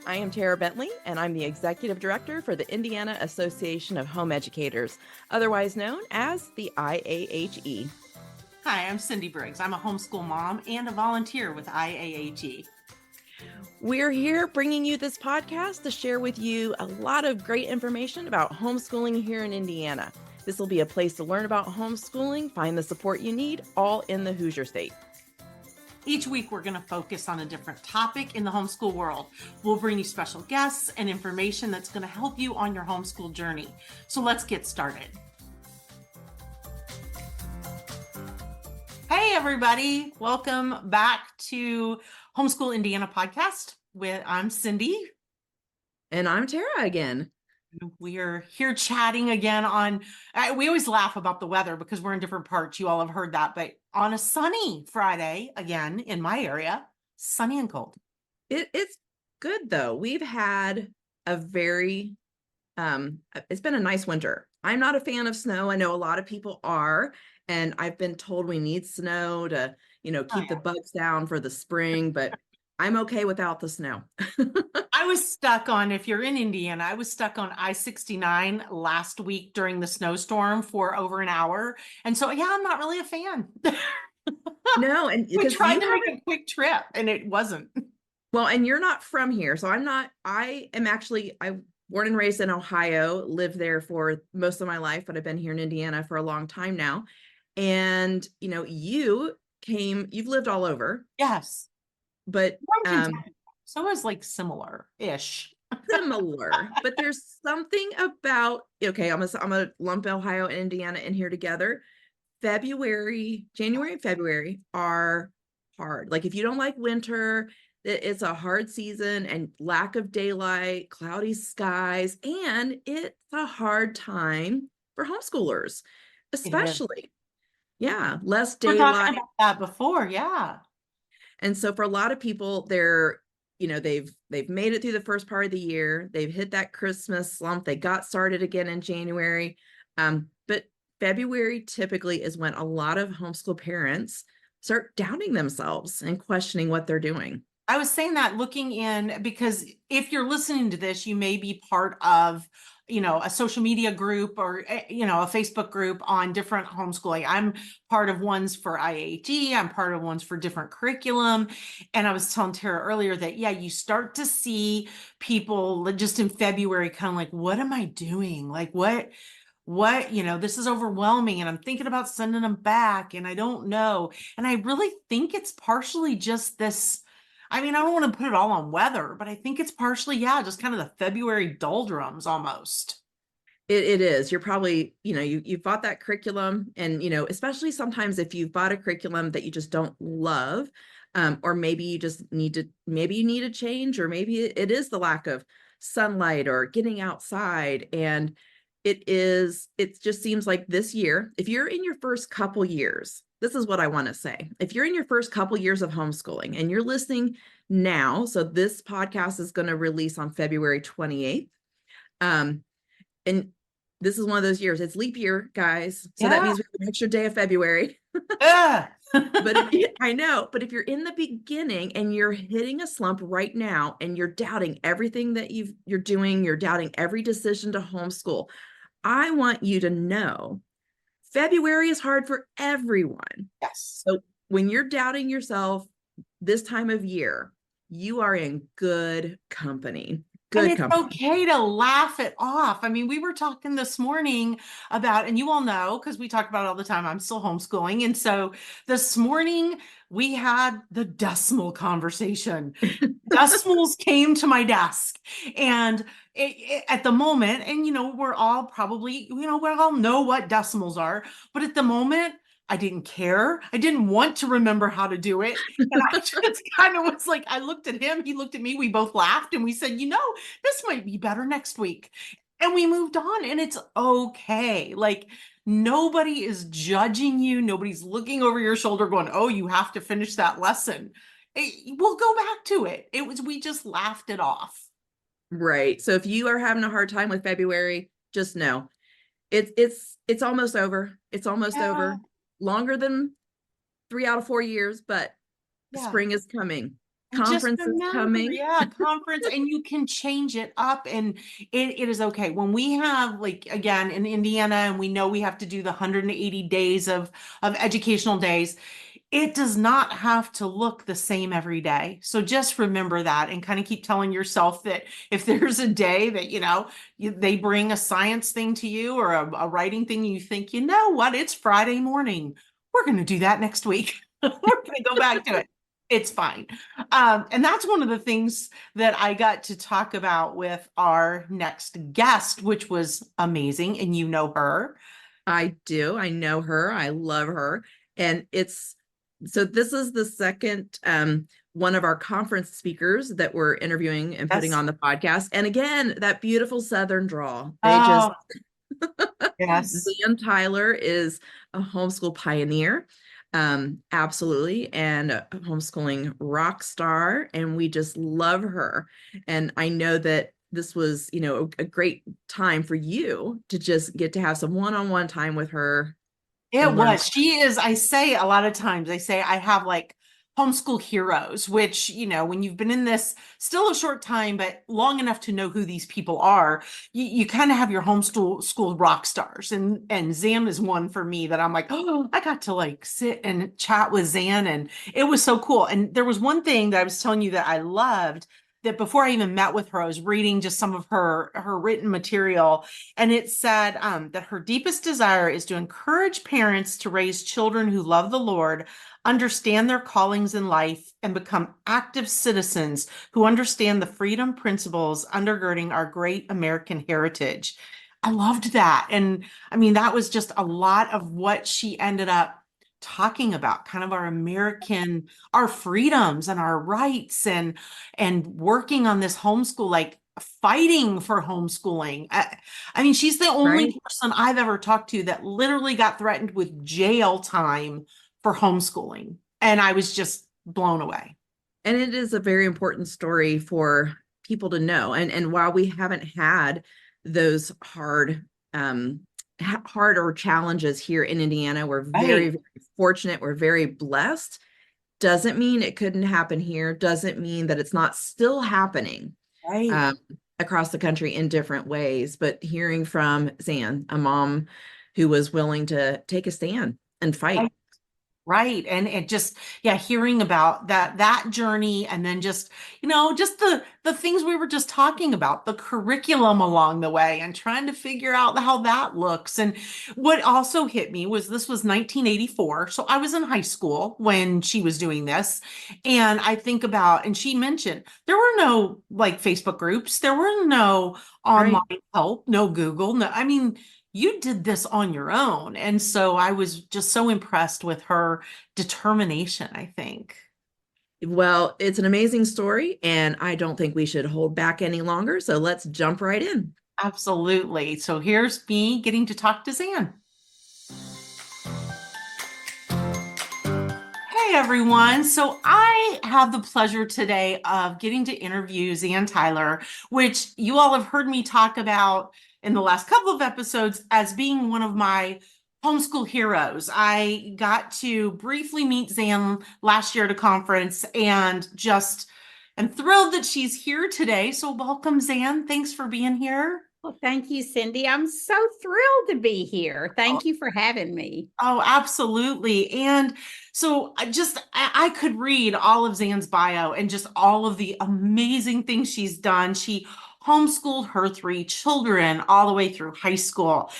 I am Tara Bentley, and I'm the Executive Director for the Indiana Association of Home Educators, otherwise known as the IAHE. Hi, I'm Cindy Briggs. I'm a homeschool mom and a volunteer with IAHE. We're here bringing you this podcast to share with you a lot of great information about homeschooling here in Indiana. This will be a place to learn about homeschooling, find the support you need, all in the Hoosier State. Each week, we're going to focus on a different topic in the homeschool world. We'll bring you special guests and information that's going to help you on your homeschool journey. So let's get started. Hey, everybody. Welcome back to Homeschool Indiana podcast. I'm Cindy. And I'm Tara again. We are here chatting again we always laugh about the weather because we're in different parts. You all have heard that, but on a sunny Friday, again, in my area, sunny and cold. It's good though. We've had a very, it's been a nice winter. I'm not a fan of snow. I know a lot of people are, and I've been told we need snow to, keep the bugs down for the spring, but I'm okay without the snow. I was stuck on, if you're in Indiana, I was stuck on I-69 last week during the snowstorm for over an hour. And so, yeah, I'm not really a fan. No, and we tried to make a quick trip and it wasn't. Well, and you're not from here. So I'm born and raised in Ohio, lived there for most of my life, but I've been here in Indiana for a long time now. And, you've lived all over. Yes. But so it was like similar-ish. Similar, but there's something about, okay, I'm gonna lump Ohio and Indiana in here together. January and February are hard. Like if you don't like winter, it's a hard season and lack of daylight, cloudy skies, and it's a hard time for homeschoolers, especially. Yeah, less daylight. We're talking about that before, yeah. And so for a lot of people, they've made it through the first part of the year. They've hit that Christmas slump. They got started again in January. But February typically is when a lot of homeschool parents start doubting themselves and questioning what they're doing. I was saying that looking in, because if you're listening to this, you may be part of, a social media group or, a Facebook group on different homeschooling. I'm part of ones for IAHE. I'm part of ones for different curriculum. And I was telling Tara earlier that, yeah, you start to see people just in February kind of like, what am I doing? Like, what, this is overwhelming and I'm thinking about sending them back and I don't know. And I really think it's partially just this. I mean, I don't want to put it all on weather, but I think it's partially, just kind of the February doldrums almost. It is. You're probably, you've bought that curriculum and, especially sometimes if you've bought a curriculum that you just don't love, or maybe you just need a change, or maybe it is the lack of sunlight or getting outside. And it just seems like this year, if you're in your first couple years, this is what I want to say. If you're in your first couple years of homeschooling and you're listening now, so this podcast is going to release on February 28th. And this is one of those years, it's leap year, guys. So that means we have an extra day of February. I know, but if you're in the beginning and you're hitting a slump right now and you're doubting everything that you're doing, you're doubting every decision to homeschool, I want you to know February is hard for everyone. Yes. So when you're doubting yourself this time of year, you are in good company. And it's okay to laugh it off. I mean, we were talking this morning about, and you all know, because we talk about it all the time, I'm still homeschooling. And so this morning we had the decimal conversation. Decimals came to my desk and at the moment, and we're all probably, we all know what decimals are, but at the moment, I didn't care. I didn't want to remember how to do it. And I just kind of was like, I looked at him, he looked at me, we both laughed and we said, this might be better next week. And we moved on and it's okay. Like nobody is judging you. Nobody's looking over your shoulder going, oh, you have to finish that lesson. We'll go back to it. We just laughed it off. Right. So if you are having a hard time with February, just know it's almost over. It's almost over. Longer than 3 out of 4 years, but spring is coming. Just conference is remember, coming. yeah, conference, and you can change it up, and it is okay. When we have, like, again, in Indiana, and we know we have to do the 180 days of educational days, it does not have to look the same every day. So just remember that and kind of keep telling yourself that if there's a day that, they bring a science thing to you or a writing thing, you think, you know what, it's Friday morning. We're going to do that next week. We're going to go back to it. It's fine. And that's one of the things that I got to talk about with our next guest, which was amazing. And you know her. I do. I know her. I love her. And so this is the second one of our conference speakers that we're interviewing and putting Yes. on the podcast. And again, that beautiful Southern drawl. They just Oh, yes. Zan Tyler is a homeschool pioneer, absolutely, and a homeschooling rock star, and we just love her. And I know that this was, a great time for you to just get to have some one-on-one time with her It and learn. was. She is, I say a lot of times, I say I have like homeschool heroes, which, when you've been in this still a short time, but long enough to know who these people are, you kind of have your school rock stars. And Zan is one for me that I'm like, oh, I got to like sit and chat with Zan, and it was so cool. And there was one thing that I was telling you that I loved, that before I even met with her, I was reading just some of her written material, and it said that her deepest desire is to encourage parents to raise children who love the Lord, understand their callings in life, and become active citizens who understand the freedom principles undergirding our great American heritage. I loved that. And I mean, that was just a lot of what she ended up talking about, kind of our freedoms and our rights, and working on this homeschool, like fighting for homeschooling. I mean, she's the only Right. person I've ever talked to that literally got threatened with jail time for homeschooling. And I was just blown away. And it is a very important story for people to know. And while we haven't had those harder challenges here in Indiana, we're very, Right, very fortunate. We're very blessed. Doesn't mean it couldn't happen here. Doesn't mean that it's not still happening right. um, across the country in different ways. But hearing from Zan, a mom who was willing to take a stand and fight. Right. And it just, yeah, hearing about that journey, and then just, just the things we were just talking about, the curriculum along the way, and trying to figure out how that looks. And what also hit me was this was 1984. So I was in high school when she was doing this. And I think about, and she mentioned there were no like Facebook groups, there were no online Right. help, no Google, no, I mean, you did this on your own. And so I was just so impressed with her determination, I think. Well, it's an amazing story, and I don't think we should hold back any longer. So let's jump right in. Absolutely. So here's me getting to talk to Zan. Hey everyone. So I have the pleasure today of getting to interview Zan Tyler, which you all have heard me talk about in the last couple of episodes as being one of my homeschool heroes. I got to briefly meet Zan last year at a conference, and just am thrilled that she's here today. So welcome, Zan. Thanks for being here. Well, thank you, Cindy. I'm so thrilled to be here. Thank you for having me. Oh, absolutely. And so I could read all of Zan's bio and just all of the amazing things she's done. She homeschooled her three children all the way through high school.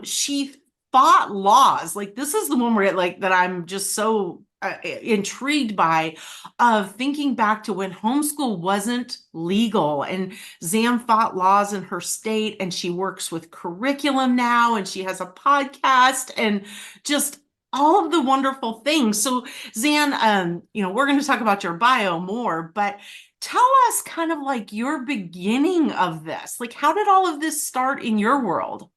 She fought laws. Like, this is the one where that I'm just so intrigued by, of thinking back to when homeschool wasn't legal, and Zan fought laws in her state, and she works with curriculum now, and she has a podcast, and just all of the wonderful things. So Zan, we're going to talk about your bio more, but tell us kind of like your beginning of this. Like, how did all of this start in your world?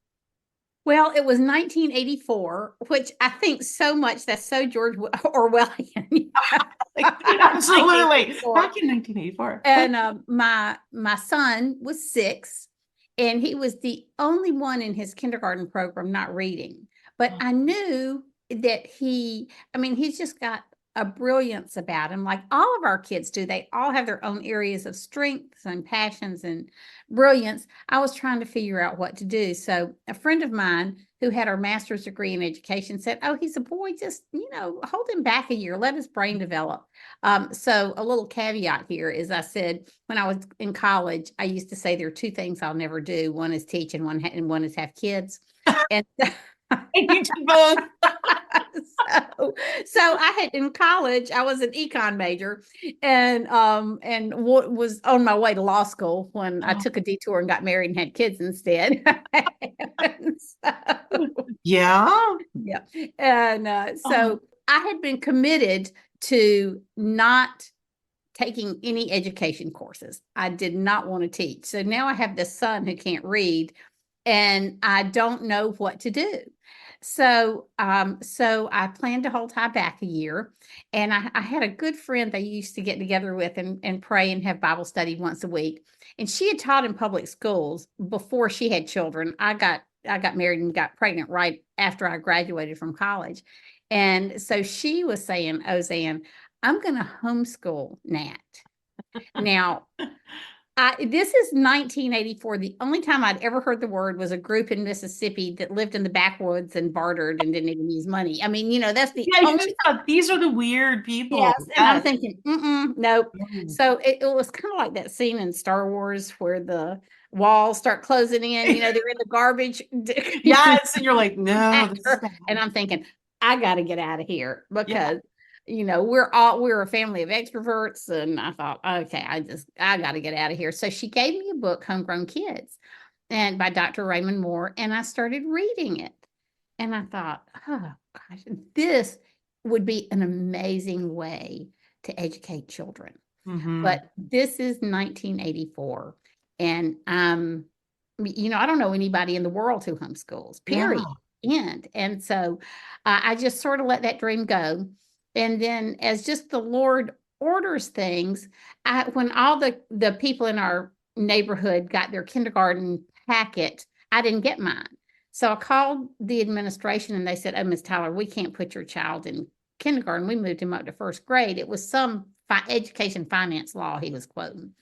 Well, it was 1984, which I think so much that's so George Orwellian. Absolutely. Back in 1984. And my son was 6, and he was the only one in his kindergarten program not reading. But I knew that he's just got a brilliance about them, like all of our kids do. They all have their own areas of strengths and passions and brilliance. I was trying to figure out what to do. So a friend of mine who had her master's degree in education said, "Oh, he's a boy, just, hold him back a year, let his brain develop." So a little caveat here is I said, when I was in college, I used to say there are two things I'll never do. One is teach and one is have kids. And You do both. so I had in college, I was an econ major and was on my way to law school when I took a detour and got married and had kids instead. Yeah. Yeah. And so I had been committed to not taking any education courses. I did not want to teach. So now I have this son who can't read and I don't know what to do. So I planned to hold Ty back a year. And I had a good friend I used to get together with and pray and have Bible study once a week. And she had taught in public schools before she had children. I got married and got pregnant right after I graduated from college. And so she was saying, "Oh, Zan, I'm going to homeschool Nat." Now, this is 1984. The only time I'd ever heard the word was a group in Mississippi that lived in the backwoods and bartered and didn't even use money. I mean, that's the Yeah, only. these are the weird people. Yes, and I'm thinking, nope. Mm. So it was kind of like that scene in Star Wars where the walls start closing in. They're in the garbage. Yes, and you're like, no. This is And I'm thinking, I got to get out of here because we're a family of extroverts. And I thought, okay, I got to get out of here. So she gave me a book, Homegrown Kids, and by Dr. Raymond Moore. And I started reading it. And I thought, oh gosh, this would be an amazing way to educate children. Mhm. But this is 1984. And I don't know anybody in the world who homeschools, period. And so I just sort of let that dream go. And then as just the Lord orders things, when all the people in our neighborhood got their kindergarten packet, I didn't get mine. So I called the administration and they said, "Oh, Miss Tyler, we can't put your child in kindergarten. We moved him up to first grade." It was some education finance law he was quoting.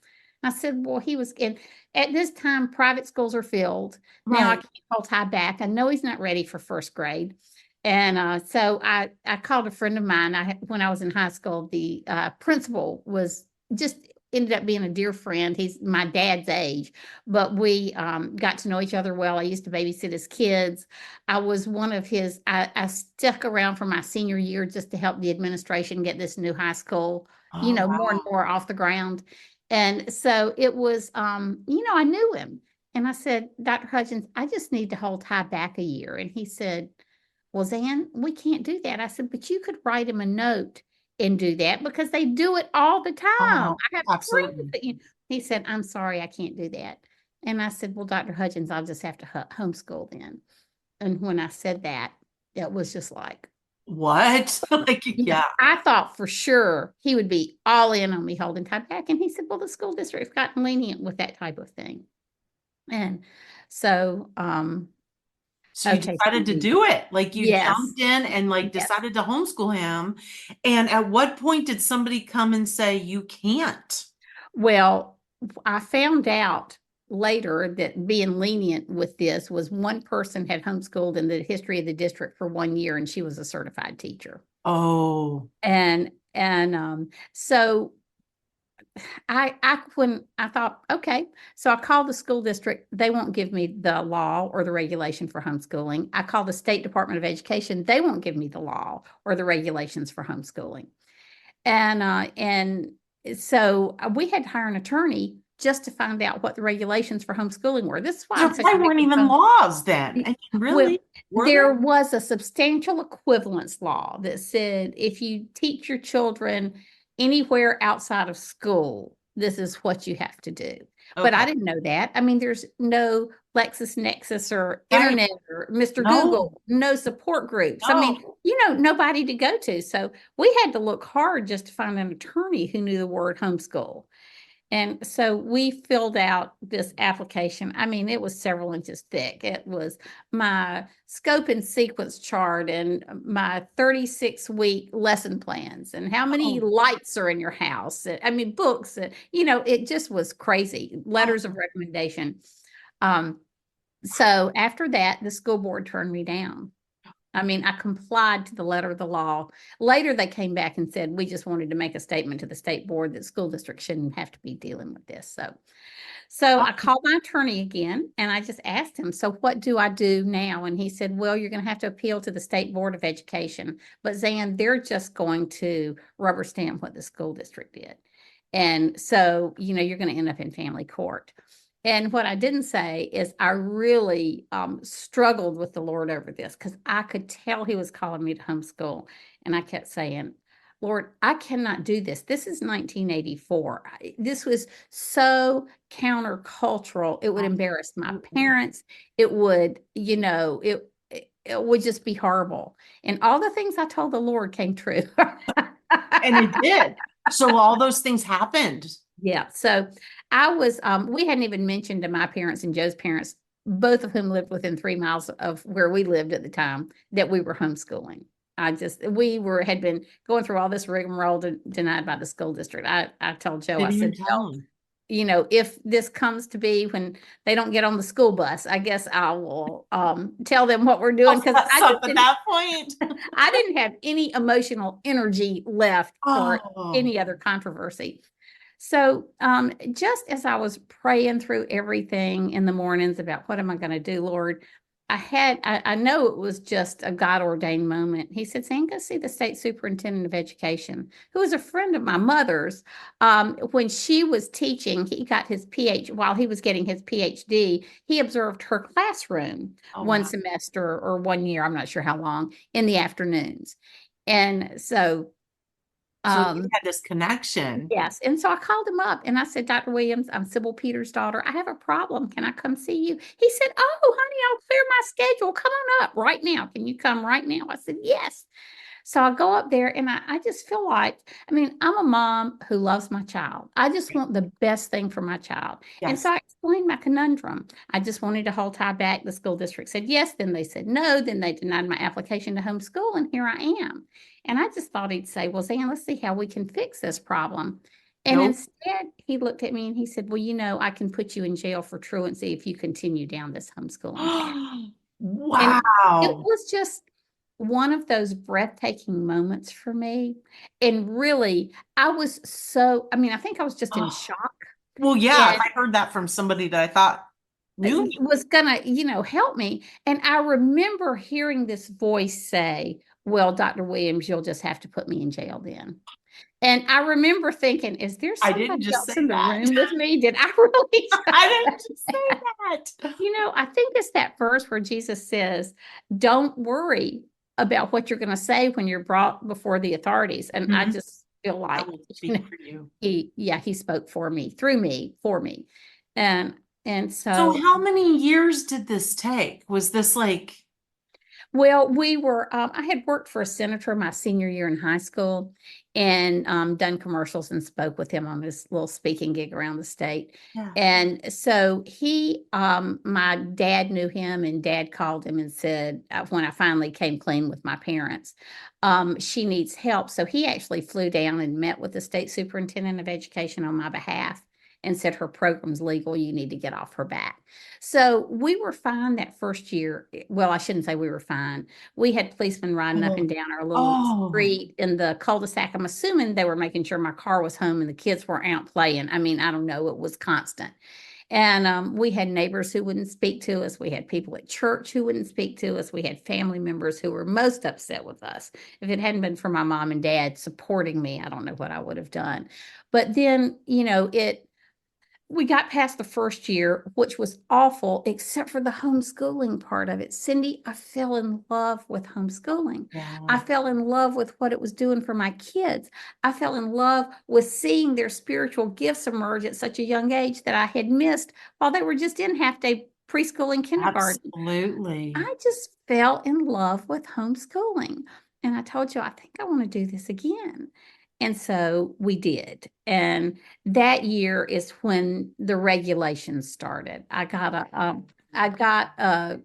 I said, "Well, he was in, at this time, private schools are filled. Now I can't hold Ty back. I know he's not ready for first grade." And so I called a friend of mine. When I was in high school, the principal was just ended up being a dear friend. He's my dad's age, but we got to know each other well. I used to babysit his kids. I was one of his, I stuck around for my senior year just to help the administration get this new high school, more and more off the ground. And so it was, I knew him. And I said, "Dr. Hudgens, I just need to hold Ty back a year." And he said, "Well, Zan, we can't do that." I said, "But you could write him a note and do that because they do it all the time. I have absolutely. friends." He said, "I'm sorry, I can't do that." And I said, "Well, Dr. Hudgens, I'll just have to homeschool then." And when I said that, it was just like, What? Like, yeah. I thought for sure he would be all in on me holding Ty back. And he said, "Well, the school district's gotten lenient with that type of thing." And so, So you decided to do it. Like you Yes. jumped in and like Yes. decided to homeschool him. And at what point did somebody come and say you can't? Well, I found out later that being lenient with this was one person had homeschooled in the history of the district for 1 year, and she was a certified teacher. Oh, And so when I thought, okay, so I called the school district. They won't give me the law or the regulation for homeschooling. I called the State Department of Education. They won't give me the law or the regulations for homeschooling. And so we had to hire an attorney just to find out what the regulations for homeschooling were. This is why there probably weren't even laws then. I mean, really? There was a substantial equivalence law that said if you teach your children anywhere outside of school, this is what you have to do. But I didn't know that. I mean, there's no LexisNexis or internet or Mr. Google, no support groups. I mean, nobody to go to. So we had to look hard just to find an attorney who knew the word homeschool. And so we filled out this application. I mean, it was several inches thick. It was my scope and sequence chart and my 36-week lesson plans and how many lights are in your house. I mean, books, it just was crazy. Letters of recommendation. So after that, the school board turned me down. I mean, I complied to the letter of the law. Later, they came back and said, we just wanted to make a statement to the state board that school districts shouldn't have to be dealing with this. So I called my attorney again and I just asked him, so what do I do now? And he said, well, you're going to have to appeal to the State Board of Education. But Zan, they're just going to rubber stamp what the school district did. And so, you're going to end up in family court. And what I didn't say is I really struggled with the Lord over this because I could tell he was calling me to homeschool. And I kept saying, Lord, I cannot do this. This is 1984. This was so countercultural. It would embarrass my parents. It would, it would just be horrible. And all the things I told the Lord came true. And it did. So all those things happened. Yeah. So we hadn't even mentioned to my parents and Joe's parents, both of whom lived within 3 miles of where we lived at the time, that we were homeschooling. Had been going through all this rigmarole denied by the school district. I told Joe, I said, if this comes to be when they don't get on the school bus, I guess I will tell them what we're doing. Because at that point, I didn't have any emotional energy left for any other controversy. So just as I was praying through everything in the mornings about what am I going to do, Lord, I know it was just a God ordained moment. He said, Zan, go see the state superintendent of education, who was a friend of my mother's. When she was teaching, he got his while he was getting his PhD, he observed her classroom one semester or 1 year, I'm not sure how long, in the afternoons. And so you had this connection. Yes. And so I called him up and I said, Dr. Williams, I'm Sybil Peters' daughter. I have a problem. Can I come see you? He said, oh, honey, I'll clear my schedule. Come on up right now. Can you come right now? I said, yes. So I go up there and I just feel like, I'm a mom who loves my child. I just want the best thing for my child. Yes. And so I explained my conundrum. I just wanted to hold tie back. The school district said yes. Then they said no. Then they denied my application to homeschool. And here I am. And I just thought he'd say, well, Zan, let's see how we can fix this problem. And instead, he looked at me and he said, well, I can put you in jail for truancy if you continue down this homeschooling path. Wow. And it was just one of those breathtaking moments for me. And really, I think I was just in shock. Well, yeah, I heard that from somebody that I thought knew was going to, help me. And I remember hearing this voice say, well, Dr. Williams, you'll just have to put me in jail then. And I remember thinking, is there somebody else in the room with me? Did I really? I didn't just say that. I think it's that verse where Jesus says, don't worry about what you're going to say when you're brought before the authorities. And I just feel like he spoke for me, through me, for me. And so how many years did this take? Was this like? Well, we were, I had worked for a senator my senior year in high school and done commercials and spoke with him on this little speaking gig around the state. Yeah. And so my dad knew him and Dad called him and said, when I finally came clean with my parents, she needs help. So he actually flew down and met with the state superintendent of education on my behalf and said, her program's legal, you need to get off her back. So we were fine that first year. Well, I shouldn't say we were fine. We had policemen riding up and down our little street in the cul-de-sac. I'm assuming they were making sure my car was home and the kids weren't out playing. I don't know. It was constant. And we had neighbors who wouldn't speak to us. We had people at church who wouldn't speak to us. We had family members who were most upset with us. If it hadn't been for my mom and dad supporting me, I don't know what I would have done. But then, we got past the first year, which was awful, except for the homeschooling part of it. Cindy, I fell in love with homeschooling. Yeah. I fell in love with what it was doing for my kids. I fell in love with seeing their spiritual gifts emerge at such a young age that I had missed while they were just in half-day preschool and kindergarten. Absolutely. I just fell in love with homeschooling. And I told you, I think I want to do this again. And so we did. And that year is when the regulations started. I got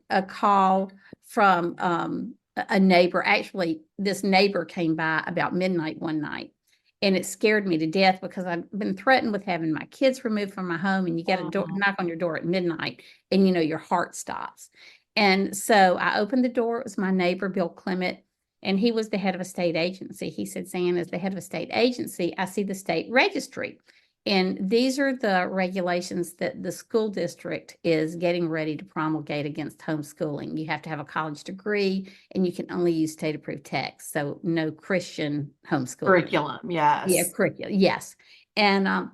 a call from a neighbor. Actually, this neighbor came by about midnight one night, and it scared me to death because I've been threatened with having my kids removed from my home, and you get a knock on your door at midnight, and your heart stops. And so I opened the door. It was my neighbor, Bill Clement, and he was the head of a state agency. He said, Zan, as the head of a state agency, I see the state registry. And these are the regulations that the school district is getting ready to promulgate against homeschooling. You have to have a college degree, and you can only use state-approved text. So no Christian homeschooling. Curriculum, yes. Yeah, curriculum, yes. And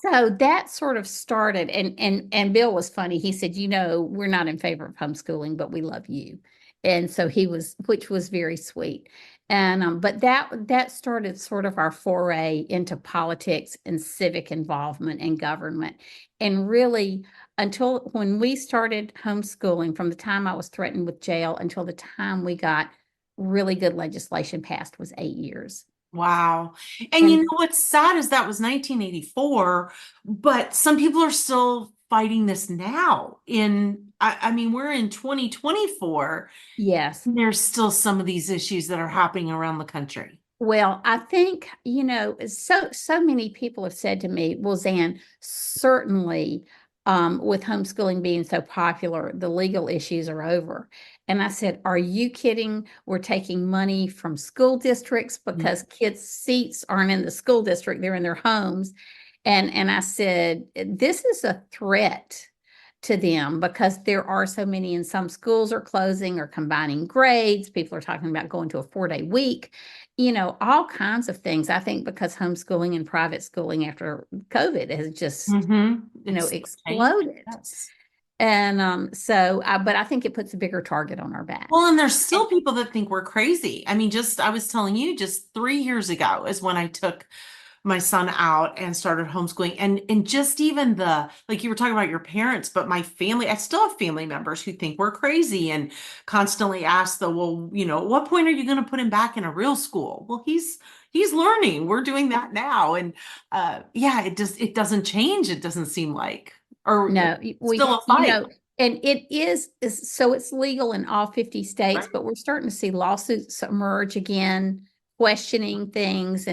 so that sort of started, and Bill was funny. He said, we're not in favor of homeschooling, but we love you. And so which was very sweet. And but that started sort of our foray into politics and civic involvement and government. And really, until when we started homeschooling, from the time I was threatened with jail until the time we got really good legislation passed, was 8 years. Wow. And what's sad is that was 1984, but some people are still fighting this now. I mean, we're in 2024. Yes. And there's still some of these issues that are happening around the country. Well, I think, so many people have said to me, well, Zan, certainly with homeschooling being so popular, the legal issues are over. And I said, are you kidding? We're taking money from school districts because kids' seats aren't in the school district, they're in their homes. And I said, this is a threat to them because there are so many, and some schools are closing or combining grades. People are talking about going to a 4-day week, all kinds of things. I think because homeschooling and private schooling after COVID has just, exploded. Yes. And but I think it puts a bigger target on our back. Well, and there's still people that think we're crazy. I mean, I was telling you, just 3 years ago is when I took my son out and started homeschooling, and just even like you were talking about your parents, but my family, I still have family members who think we're crazy and constantly ask at what point are you going to put him back in a real school? Well, he's learning. We're doing that now. And it doesn't change. It doesn't seem like, or no, still a fight. And it is so it's legal in all 50 states, Right. But we're starting to see lawsuits emerge again, questioning things,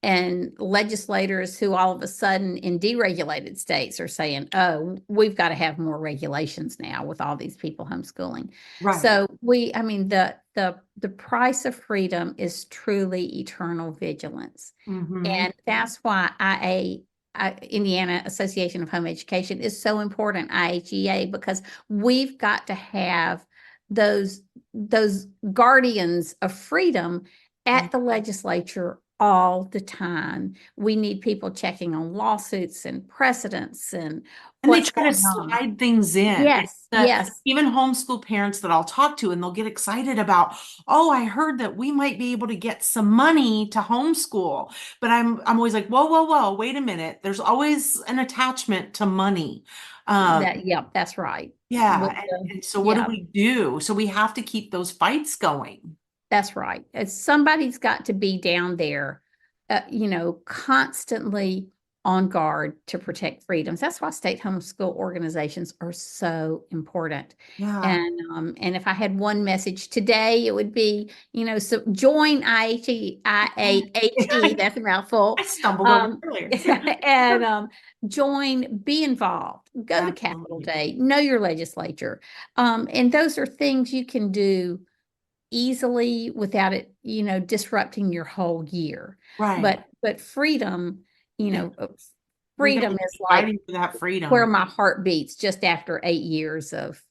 and legislators who all of a sudden in deregulated states are saying, oh, we've got to have more regulations now with all these people homeschooling. Right. So the price of freedom is truly eternal vigilance. And that's why Indiana Association of Home Education is so important, IAHE, because we've got to have those guardians of freedom at the legislature all the time. We need people checking on lawsuits and precedents and they try to slide things in. Yes, yes. Even homeschool parents that I'll talk to, and they'll get excited about, oh, I heard that we might be able to get some money to homeschool. But I'm always like, whoa, wait a minute. There's always an attachment to money. That's right. Yeah. And so what do we do? So we have to keep those fights going. That's right. Somebody's got to be down there, constantly on guard to protect freedoms. That's why state homeschool organizations are so important. Yeah. And if I had one message today, it would be, so join IAHE, that's a mouthful. I stumbled over earlier. And be involved, go to Capitol Day, know your legislature. And those are things you can do easily without it, disrupting your whole year. Right. But freedom, freedom is like fighting for that freedom, where my heart beats just after 8 years of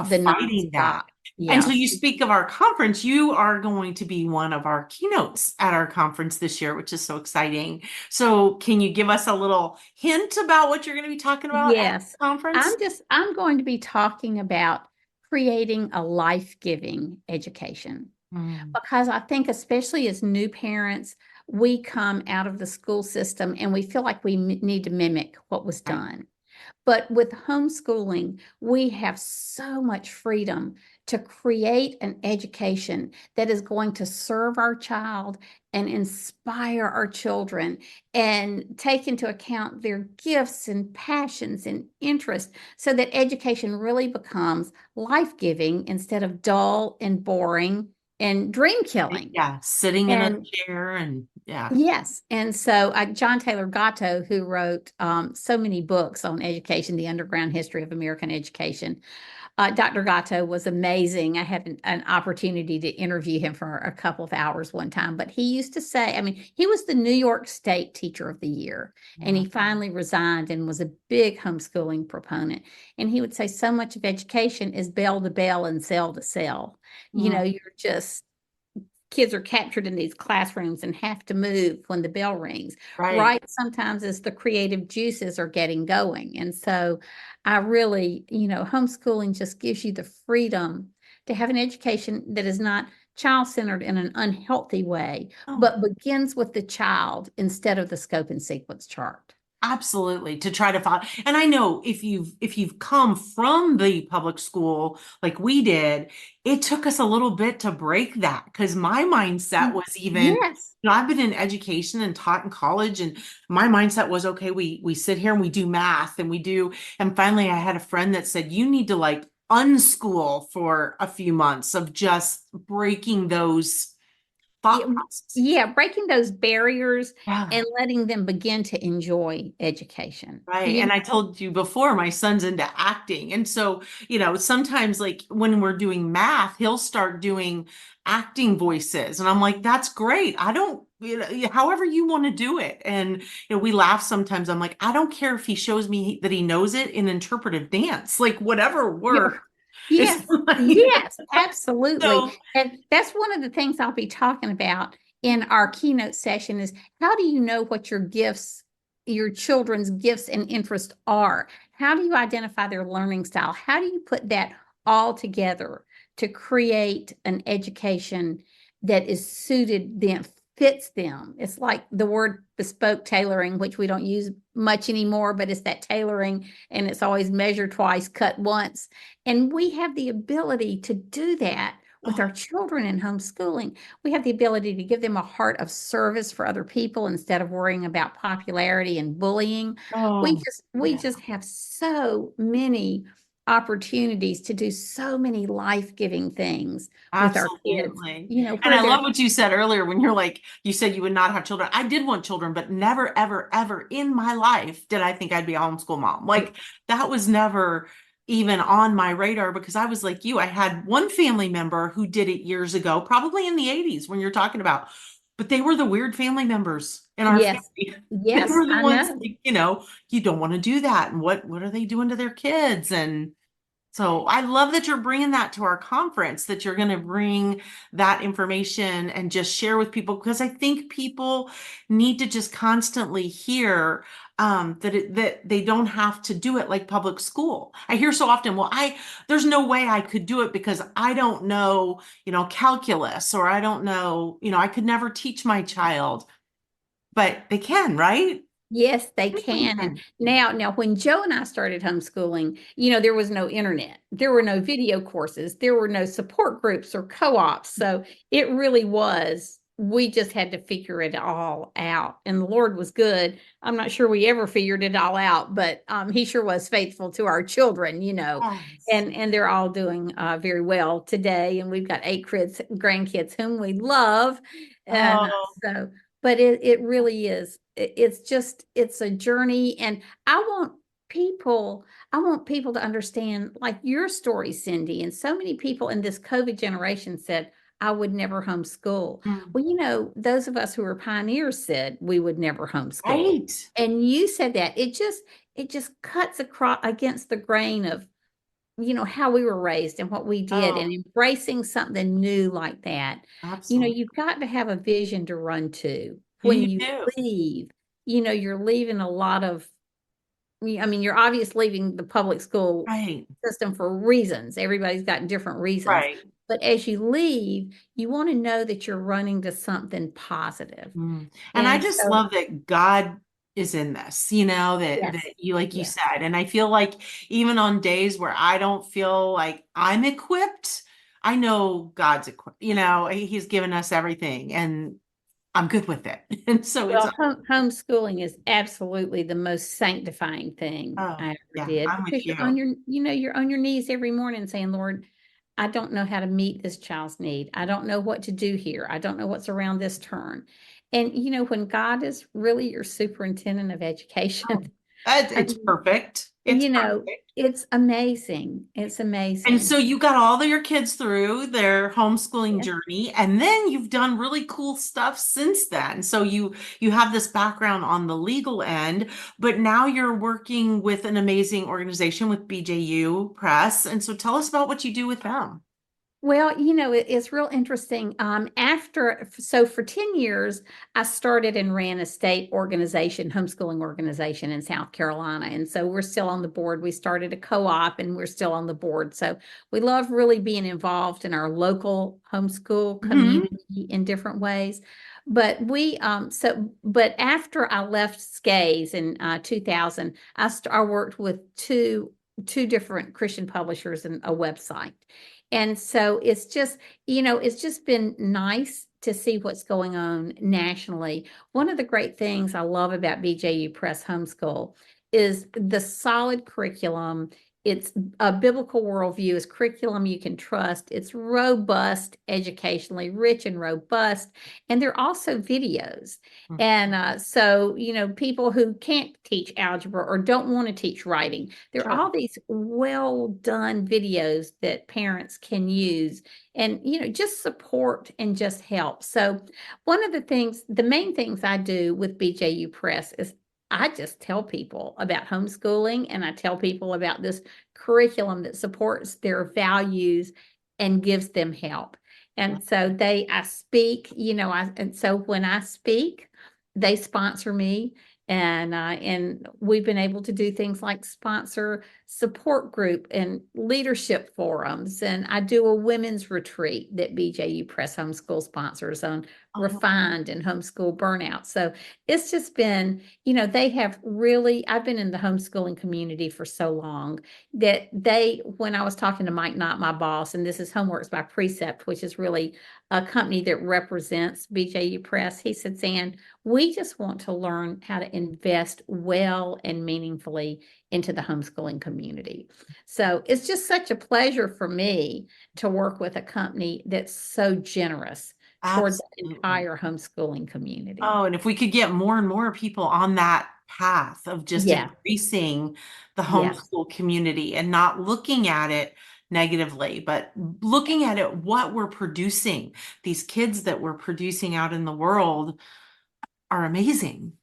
the fighting that. Yeah. And so you speak of our conference, you are going to be one of our keynotes at our conference this year, which is so exciting. So can you give us a little hint about what you're going to be talking about at the conference? I'm going to be talking about creating a life-giving education. Because I think, especially as new parents, we come out of the school system and we feel like we need to mimic what was done. But with homeschooling, we have so much freedom to create an education that is going to serve our child and inspire our children and take into account their gifts and passions and interests so that education really becomes life-giving instead of dull and boring and dream killing. Yeah, sitting in a And chair and yeah. yes. And so John Taylor Gatto, who wrote so many books on education, the underground history of American education, Dr. Gatto was amazing. I had an opportunity to interview him for a couple of hours one time, but he used to say, I mean, he was the New York State Teacher of the Year, and he finally resigned and was a big homeschooling proponent. And he would say, so much of education is bell to bell and cell to cell. You know, you're just, kids are captured in these classrooms and have to move when the bell rings. Right. Sometimes as the creative juices are getting going. And so I really, homeschooling just gives you the freedom to have an education that is not child-centered in an unhealthy way, but begins with the child instead of the scope and sequence chart. Absolutely, to try to follow. And I know if you've come from the public school like we did, it took us a little bit to break that, because my mindset was even, I've been in education and taught in college, and my mindset was, okay, we sit here and we do math and finally I had a friend that said, you need to like unschool for a few months of just breaking those breaking those barriers and letting them begin to enjoy education. Right. And I told you before, my son's into acting. And so, sometimes like when we're doing math, he'll start doing acting voices. And I'm like, that's great. I don't, however you want to do it. And, we laugh sometimes. I'm like, I don't care if he shows me that he knows it in interpretive dance, like whatever works. Yes, yes, absolutely. So, and that's one of the things I'll be talking about in our keynote session is how do you know what your gifts, your children's gifts and interests are? How do you identify their learning style? How do you put that all together to create an education that is suited them, fits them? It's like the word bespoke tailoring, which we don't use much anymore, but it's that tailoring, and it's always measure twice, cut once. And we have the ability to do that with our children in homeschooling. We have the ability to give them a heart of service for other people instead of worrying about popularity and bullying. We just have so many opportunities to do so many life-giving things with our kids. And I love what you said earlier when you said you would not have children. I did want children, but never, ever, ever in my life did I think I'd be a homeschool mom. Like that was never even on my radar, because I was like you. I had one family member who did it years ago, probably in the 80s when you're talking about, but they were the weird family members in our family. Yes, they were the ones like, you don't want to do that. And what are they doing to their kids? And so I love that you're bringing that to our conference, that you're going to bring that information and just share with people, because I think people need to just constantly hear that they don't have to do it like public school. I hear so often, well, there's no way I could do it because I don't know, calculus, or I don't know, I could never teach my child, but they can, right? Yes, they can. And now when Joe and I started homeschooling, there was no internet. There were no video courses. There were no support groups or co-ops. So it really was, we just had to figure it all out. And the Lord was good. I'm not sure we ever figured it all out, but he sure was faithful to our children, and they're all doing very well today. And we've got 8 grandkids whom we love. And but it really is. It's a journey. And I want people to understand, like your story, Cindy, and so many people in this COVID generation said, I would never homeschool. Well, those of us who are pioneers said we would never homeschool. Right. And you said that it just cuts across against the grain of, how we were raised and what we did, and embracing something new like that. Absolutely. You've got to have a vision to run to when you leave. You're leaving a lot of, you're obviously leaving the public school system for reasons. Everybody's got different reasons. Right. But as you leave, you want to know that you're running to something positive. And I just love that God is in this, that you, like you said. And I feel like even on days where I don't feel like I'm equipped, I know God's, you know, he's given us everything and I'm good with it. And so it's, Well, homeschooling is absolutely the most sanctifying thing oh, I ever yeah, did, I'm with because you. you're on your, you're on your knees every morning saying, Lord, I don't know how to meet this child's need. I don't know what to do here. I don't know what's around this turn. And when God is really your superintendent of education, I It's mean, perfect. It's perfect. it's amazing. It's And amazing. so you got all of your kids through their homeschooling Yeah. journey, and then you've done really cool stuff since then. So you have this background on the legal end, but now you're working with an amazing organization with BJU Press. And so tell us about what you do with them. Well, it's real interesting. So for 10 years, I started and ran a state organization, homeschooling organization in South Carolina. And so we're still on the board. We started a co-op and we're still on the board. So we love really being involved in our local homeschool Mhm. community in different ways. But after I left SCAES in 2000, I worked with two different Christian publishers and a website. And so it's just been nice to see what's going on nationally. One of the great things I love about BJU Press Homeschool is the solid curriculum. It's a biblical worldview, is curriculum you can trust. It's robust, educationally rich and robust. And they're also videos. And so, people who can't teach algebra or don't want to teach writing, there are Sure. all these well done videos that parents can use and, just support and just help. So, the main things I do with BJU Press is I just tell people about homeschooling and I tell people about this curriculum that supports their values and gives them help. And so I speak, and so when I speak, they sponsor me, and we've been able to do things like sponsor support group and leadership forums. And I do a women's retreat that BJU Press Homeschool sponsors on refined and homeschool burnout. So it's just been, I've been in the homeschooling community for so long that when I was talking to Mike Knott, my boss, and this is Homeworks by Precept, which is really a company that represents BJU Press, he said, Zan, we just want to learn how to invest well and meaningfully into the homeschooling community. So it's just such a pleasure for me to work with a company that's so generous towards the Absolutely. entire homeschooling community. Oh, and if we could get more and more people on that path of just Yeah. increasing the Yeah. homeschool community and not looking at it negatively, but looking at it, what we're producing, these kids that we're producing out in the world are amazing.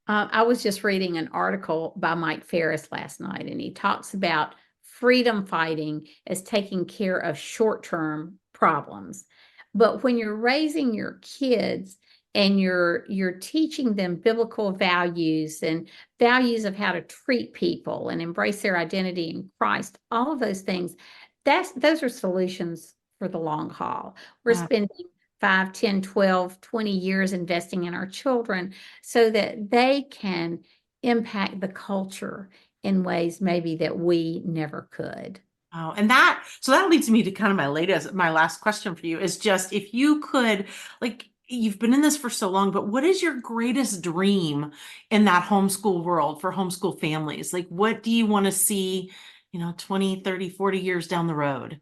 I was just reading an article by Mike Ferris last night, and he talks about freedom fighting as taking care of short-term problems. But when you're raising your kids and you're teaching them biblical values and values of how to treat people and embrace their identity in Christ, all of those things, those are solutions for the long haul. We're Yeah. spending 5, 10, 12, 20 years investing in our children so that they can impact the culture in ways maybe that we never could. Oh, and so that leads me to kind of my last question for you is just if you could, like, you've been in this for so long, but what is your greatest dream in that homeschool world for homeschool families? Like, what do you want to see, 20, 30, 40 years down the road?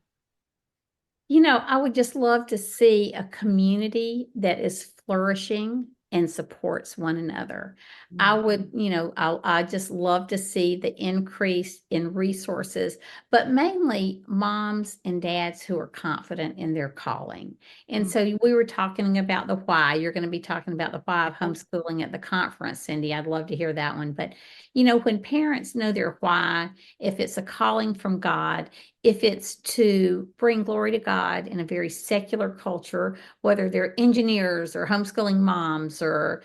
I would just love to see a community that is flourishing and supports one another. I would, I just love to see the increase in resources, but mainly moms and dads who are confident in their calling. And so we were talking about the why. You're going to be talking about the why of homeschooling at the conference, Cindy. I'd love to hear that one. But, when parents know their why, if it's a calling from God, if it's to bring glory to God in a very secular culture, whether they're engineers or homeschooling moms or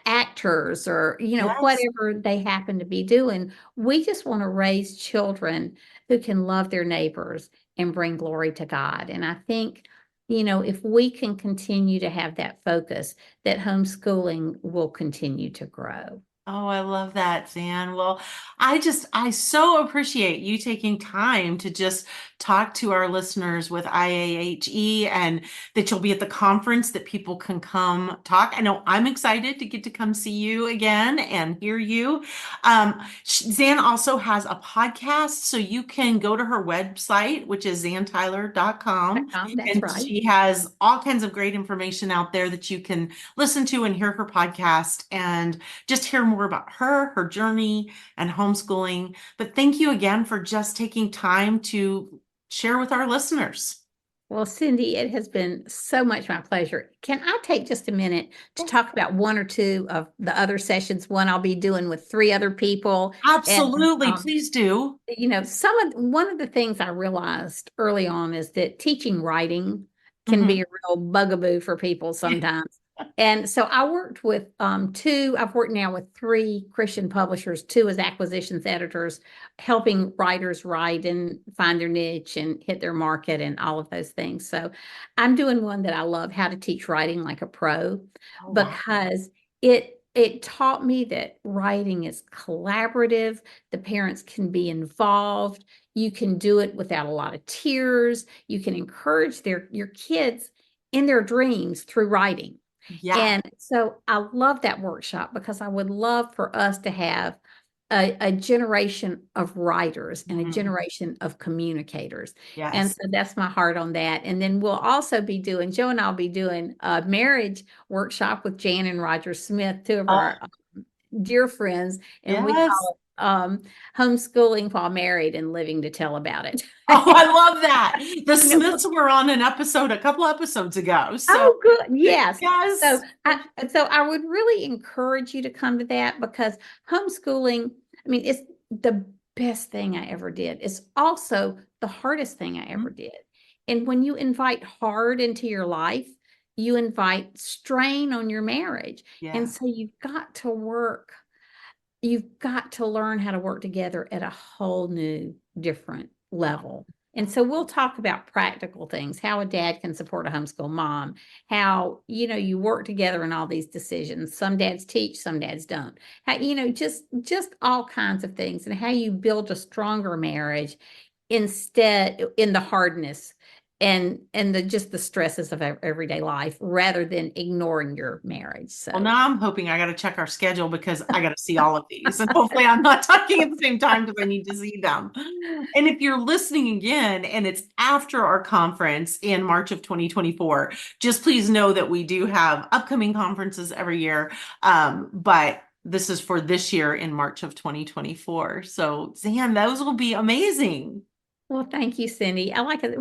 actors or, Yes. whatever they happen to be doing, we just want to raise children who can love their neighbors and bring glory to God. And I think, if we can continue to have that focus, that homeschooling will continue to grow. Oh, I love that, Zan. Well, I so appreciate you taking time to just talk to our listeners with IAHE, and that you'll be at the conference, that people can come talk. I know I'm excited to get to come see you again and hear you. Zan also has a podcast, so you can go to her website, which is zantyler.com. That's And right. she has all kinds of great information out there that you can listen to and hear her podcast and just hear more about her journey, and homeschooling. But thank you again for just taking time to share with our listeners. Well, Cindy, it has been so much my pleasure. Can I take just a minute to talk about one or two of the other sessions? One I'll be doing with 3 other people. Absolutely, And, please do. one of the things I realized early on is that teaching writing can Mhm. be a real bugaboo for people sometimes. And so I worked with I've worked now with 3 Christian publishers, 2 as acquisitions editors, helping writers write and find their niche and hit their market and all of those things. So I'm doing one that I love, How to Teach Writing Like a Pro, Oh, wow. because it taught me that writing is collaborative. The parents can be involved. You can do it without a lot of tears. You can encourage your kids in their dreams through writing. Yeah. And so I love that workshop because I would love for us to have a generation of writers and a Mhm. generation of communicators. And Yes. so that's my heart on that. And then we'll also be doing, Joe and I'll be doing a marriage workshop with Jan and Roger Smith, 2 of Oh, our dear friends, and we yes. call it homeschooling while married and living to tell about it. Oh, I love that. The You know, Smiths were on an episode a couple episodes ago. So Oh, good. Yes. yes. So I would really encourage you to come to that, because homeschooling, I mean, it's the best thing I ever did. It's also the hardest thing I ever did. And when you invite hard into your life, you invite strain on your marriage. And Yeah. so you've got to learn how to work together at a whole new, different level. And so we'll talk about practical things, how a dad can support a homeschool mom, how, you work together in all these decisions. Some dads teach, some dads don't. How, just all kinds of things, and how you build a stronger marriage instead in the hardness and the stresses of everyday life, rather than ignoring your marriage. Well, So now I'm hoping I got to check our schedule, because I got to see all of these, and hopefully I'm not talking at the same time, because I need to see them. And if you're listening again and it's after our conference in March of 2024, just please know that we do have upcoming conferences every year. But this is for this year in March of 2024. So Zan, those will be amazing. Well, thank you, Cindy. I like it.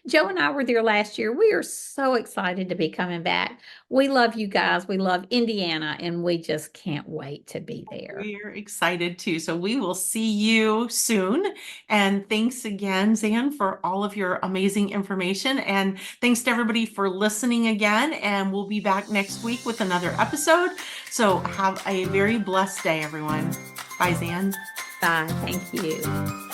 Joe and I were there last year. We are so excited to be coming back. We love you guys. We love Indiana, and we just can't wait to be there. We're excited too. So we will see you soon. And thanks again, Zan, for all of your amazing information. And thanks to everybody for listening again. And we'll be back next week with another episode. So have a very blessed day, everyone. Bye, Zan. Bye. Thank you.